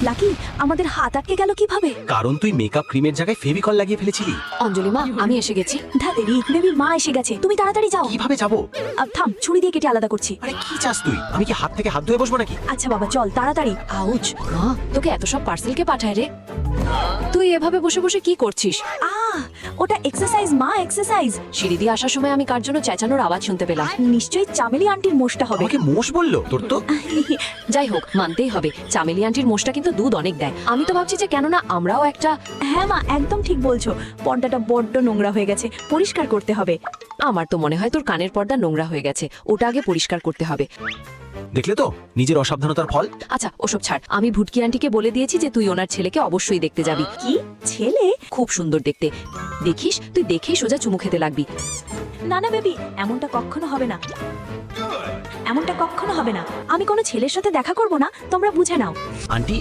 Lucky, আমাদের হাত আটকে গেল কিভাবে? কারণ তুই মেকআপ ক্রিমের জায়গায় ফেভিকল লাগিয়ে ফেলেছিলি। অঞ্জলি মা, আমি এসে গেছি। ধাতেরি, বেবির মা এসে গেছে, তুমি তাড়াতাড়ি যাও। কিভাবে যাবো? থাম, ছুরি দিয়ে কেটে আলাদা করছি। আরে কি চাস তুই? আমি কি হাত থেকে হাত ধুয়ে বসবো নাকি? আচ্ছা বাবা, চল তাড়াতাড়ি। আউচ, মা তোকে এত সব পার্সেল কে পাঠায় রে? তুই এভাবে বসে বসে কি করছিস? ওটা এক্সারসাইজ মা, এক্সারসাইজ। সিঁড়ি দিয়ে আসার সময় আমি কার জন্য চেঁচানোর আওয়াজ শুনতে পেলাম। নিশ্চয়ই চামেলি আন্টির মোষটা হবে। আমাকে মোষ বললো? তোর তো যাই হোক, মানতেই হবে চামেলি আন্টির মোষটা কিন্তু দুধ অনেক দেয়। আমি তো ভাবছি যে কেননা আমরাও একটা। হ্যাঁ মা, একদম ঠিক বলছো। পর্দাটা বড্ড নোংরা হয়ে গেছে, পরিষ্কার করতে হবে। আমার তো মনে হয় তোর কানের পর্দা নোংরা হয়ে গেছে, ওটা আগে পরিষ্কার করতে হবে। দেখলে তো নিজের অসাবধানতার ফল। আচ্ছা ওসব ছাড়, আমি ভুটকি আন্টিকে বলে দিয়েছি যে তুই ওনার ছেলেকে অবশ্যই দেখতে যাবি। কি ছেলে? খুব সুন্দর দেখতে, দেখিস তুই দেখেই সোজা চুমু খেতে লাগবি। না না বেবি, এমনটা কখনো হবে না, এমনটা কখনো হবে না। আমি কোনো ছেলের সাথে দেখা করব না, তোমরা বুঝে নাও। আন্টি